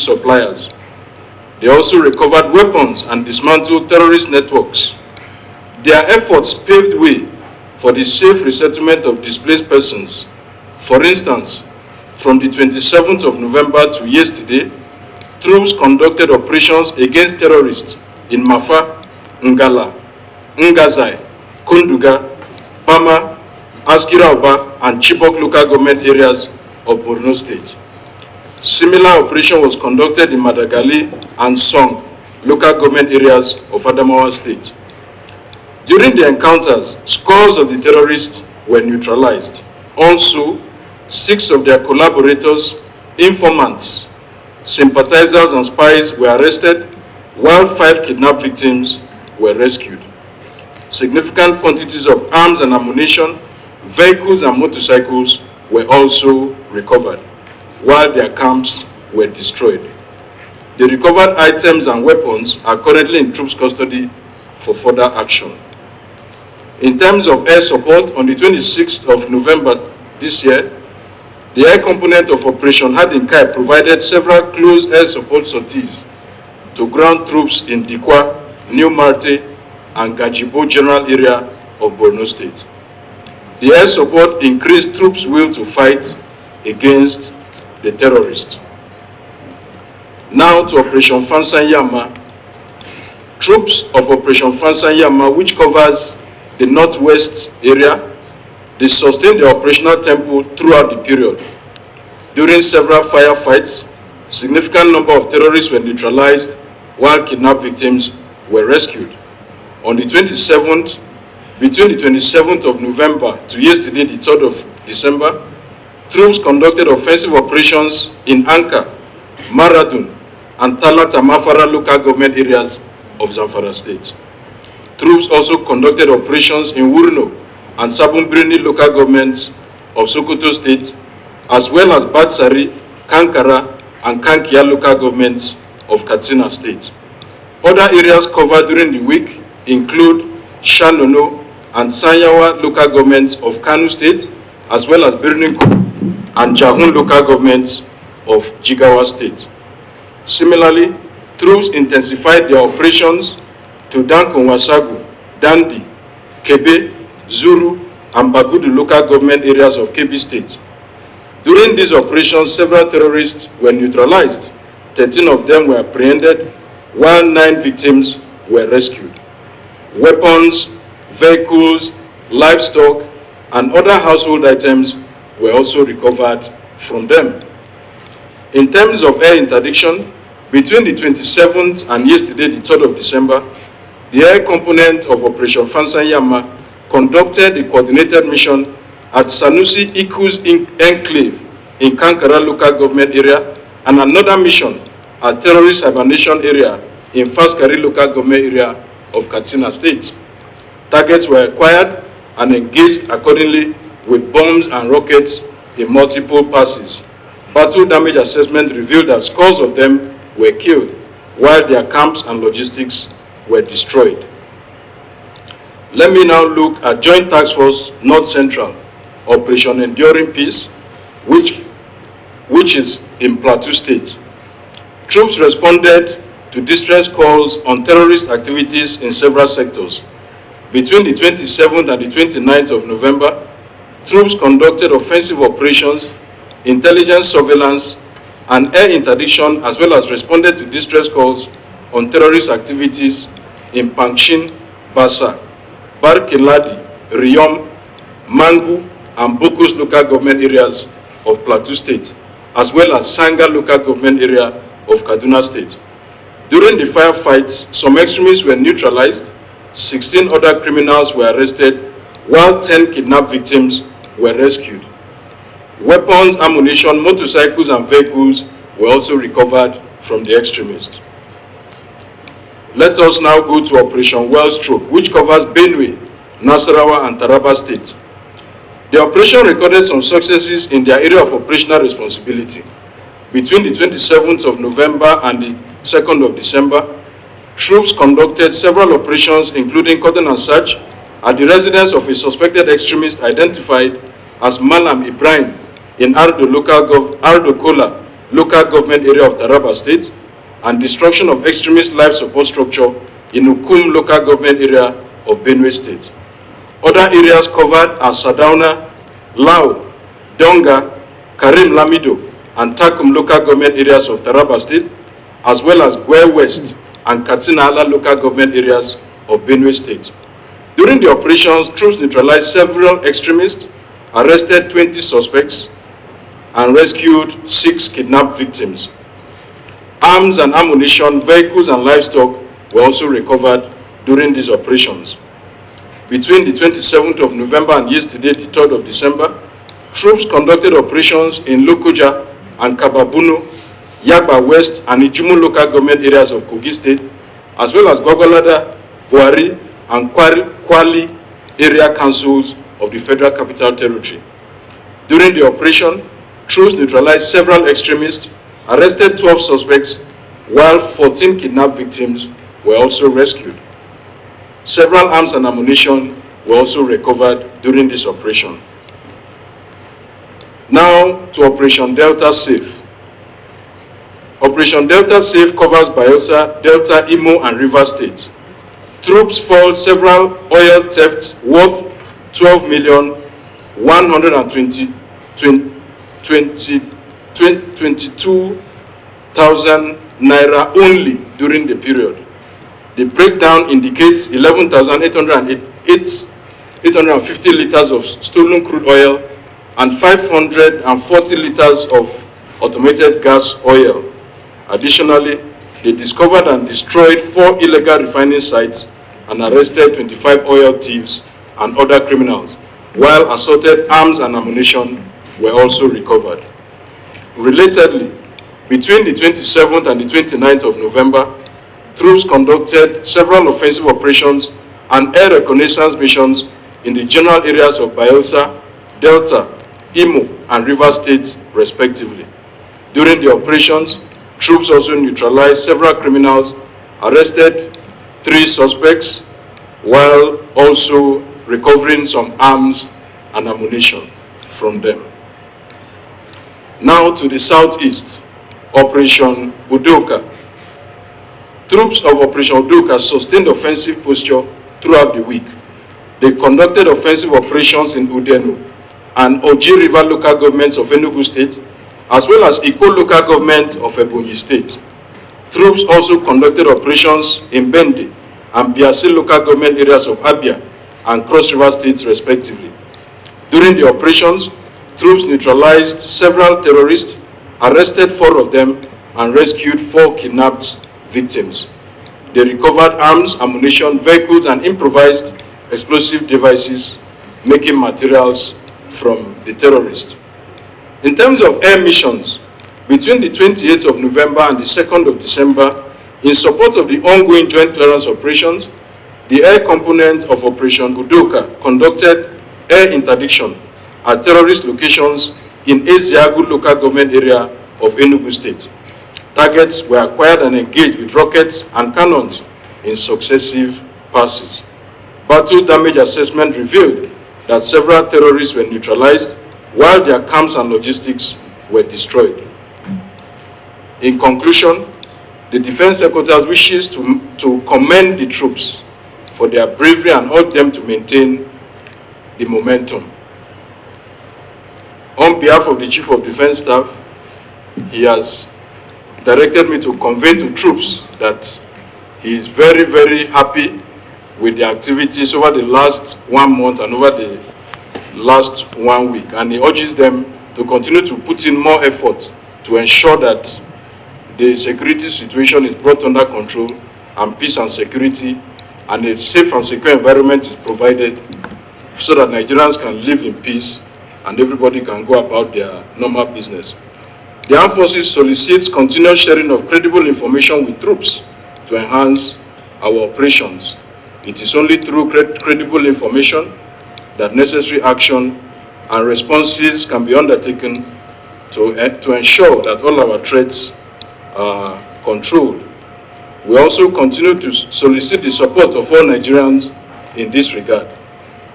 suppliers. They also recovered weapons and dismantled terrorist networks. Their efforts paved way for the safe resettlement of displaced persons. For instance, from the 27th of November to yesterday, troops conducted operations against terrorists in Mafa, Ngala, Ngazai, Kunduga, Bama, Askira-Oba, and Chibok local government areas of Borno State. Similar operation was conducted in Madagali and Song local government areas of Adamawa State. During the encounters, scores of the terrorists were neutralized. Also, 6 of their collaborators, informants, sympathizers, and spies were arrested, while 5 kidnapped victims were rescued. Significant quantities of arms and ammunition, vehicles and motorcycles were also recovered, while their camps were destroyed. The recovered items and weapons are currently in troops' custody for further action. In terms of air support, on the 26th of November this year, the air component of Operation Hadinkai provided several close air support sorties to ground troops in Dikwa, New Marte, and Gajibo general area of Borno State. The air support increased troops' will to fight against the terrorists. Now to Operation Fansanyama. Troops of Operation Fansanyama, which covers the northwest area, they sustained the operational tempo throughout the period. During several firefights, significant number of terrorists were neutralized, while kidnapped victims were rescued. On the 27th, between the 27th of November to yesterday, the 3rd of December, troops conducted offensive operations in Anka, Maradun, and Talata-Mafara local government areas of Zamfara State. Troops also conducted operations in Wurno and Sabumbrini local governments of Sokoto State, as well as Batsari, Kankara, and Kankia local governments of Katsina State. Other areas covered during the week include Shanono and Sanyawa local governments of Kanu State, as well as Birniku and Jahun local governments of Jigawa State. Similarly, troops intensified their operations to Dankonwasagu, Dandi, Kebe, Zuru, and Bagudu local government areas of Kebbi State. During these operations, several terrorists were neutralized. 13 of them were apprehended, while 9 victims were rescued. Weapons, vehicles, livestock, and other household items were also recovered from them. In terms of air interdiction, between the 27th and yesterday, the 3rd of December, the air component of Operation Fansanyama conducted a coordinated mission at Sanusi Iku's enclave in Kankara local government area, and another mission at terrorist hibernation area in Faskari local government area of Katsina State. Targets were acquired and engaged accordingly with bombs and rockets in multiple passes. Battle damage assessment revealed that scores of them were killed, while their camps and logistics were destroyed. Let me now look at Joint Task Force North Central, Operation Enduring Peace, which is in Plateau State. Troops responded to distress calls on terrorist activities in several sectors. Between the 27th and the 29th of November, troops conducted offensive operations, intelligence surveillance, and air interdiction, as well as responded to distress calls on terrorist activities in Pangshin, Basa, Barkeladi, Riyom, Mangu, and Bokos local government areas of Plateau State, as well as Sanga local government area of Kaduna State. During the firefights, some extremists were neutralized, 16 other criminals were arrested, while 10 kidnapped victims were rescued. Weapons, ammunition, motorcycles, and vehicles were also recovered from the extremists. Let us now go to Operation Wellstroke, which covers Benue, Nasarawa, and Taraba State. The operation recorded some successes in their area of operational responsibility. Between the 27th of November and the 2nd of December, troops conducted several operations, including cordon and search, at the residence of a suspected extremist identified as Malam Ibrahim in Ardo Kola local government area of Taraba State, and destruction of extremist life support structure in Ukum local government area of Benue State. Other areas covered are Sadauna, Lao, Donga, Karim Lamido, and Takum local government areas of Taraba State, as well as Gwe West and Katsina Ala local government areas of Benue State. During the operations, troops neutralized several extremists, arrested 20 suspects, and rescued 6 kidnapped victims. Arms and ammunition, vehicles, and livestock were also recovered during these operations. Between the 27th of November and yesterday, the 3rd of December, troops conducted operations in Lokoja and Kababunu, Yagba West, and Ijumu local government areas of Kogi State, as well as Gogolada, Buari, and Kwali area councils of the Federal Capital Territory. During the operation, troops neutralized several extremists, arrested 12 suspects, while 14 kidnapped victims were also rescued. Several arms and ammunition were also recovered during this operation. Now to Operation Delta Safe. Operation Delta Safe covers Bayelsa, Delta, Imo, and Rivers State. Troops foiled several oil thefts worth 12,122,000 naira only during the period. The breakdown indicates 11,850 liters of stolen crude oil and 540 liters of automated gas oil. Additionally, they discovered and destroyed 4 illegal refining sites and arrested 25 oil thieves and other criminals, while assorted arms and ammunition were also recovered. Relatedly, between the 27th and the 29th of November, troops conducted several offensive operations and air reconnaissance missions in the general areas of Bayelsa, Delta, Imo, and Rivers State, respectively. During the operations, troops also neutralized several criminals, arrested 3 suspects, while also recovering some arms and ammunition from them. Now to the southeast, Operation Udoka. Troops of Operation Udoka sustained offensive posture throughout the week. They conducted offensive operations in Udenu and Oji River local governments of Enugu State, as well as Iko local government of Ebonyi State. Troops also conducted operations in Bende and Biase local government areas of Abia and Cross River States, respectively. During the operations, troops neutralized several terrorists, arrested 4 of them, and rescued 4 kidnapped victims. They recovered arms, ammunition, vehicles, and improvised explosive devices, making materials from the terrorists. In terms of air missions, between the 28th of November and the 2nd of December, in support of the ongoing joint clearance operations, the air component of Operation Udoka conducted air interdiction at terrorist locations in Eziagu local government area of Enugu State. Targets were acquired and engaged with rockets and cannons in successive passes. Battle damage assessment revealed that several terrorists were neutralized while their camps and logistics were destroyed. In conclusion, the Defense Secretary wishes to commend the troops for their bravery and urge them to maintain the momentum. On behalf of the Chief of Defense Staff, he has directed me to convey to troops that he is very, very happy with the activities over the last 1 month and over the last 1 week, and he urges them to continue to put in more effort to ensure that the security situation is brought under control and peace and security and a safe and secure environment is provided so that Nigerians can live in peace and everybody can go about their normal business. The Armed Forces solicits continuous sharing of credible information with troops to enhance our operations. It is only through credible information that necessary action and responses can be undertaken to ensure that all our threats are controlled. We also continue to solicit the support of all Nigerians in this regard.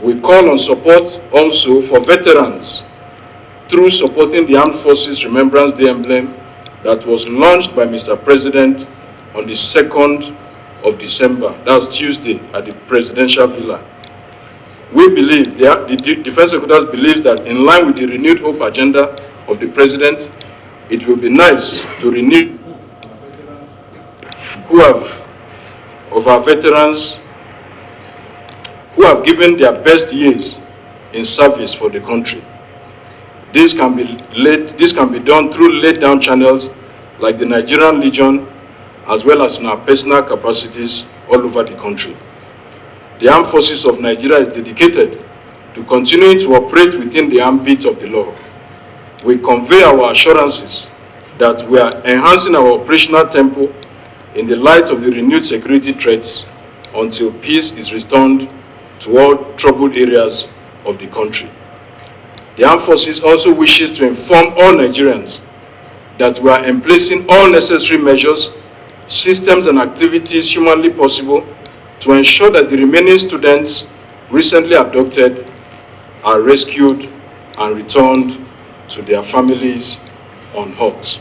We call on support also for veterans through supporting the Armed Forces Remembrance Day emblem that was launched by Mr. President on the 2nd of December, that's Tuesday, at the Presidential Villa. We believe, the Defense Secretary believes that in line with the renewed hope agenda of the President, it will be nice to renew of our veterans who have given their best years in service for the country. This can be done through laid-down channels like the Nigerian Legion, as well as in our personal capacities all over the country. The Armed Forces of Nigeria is dedicated to continuing to operate within the ambit of the law. We convey our assurances that we are enhancing our operational tempo in the light of the renewed security threats until peace is returned to all troubled areas of the country. The Armed Forces also wishes to inform all Nigerians that we are emplacing all necessary measures, systems and activities humanly possible to ensure that the remaining students recently abducted are rescued and returned to their families unhurt.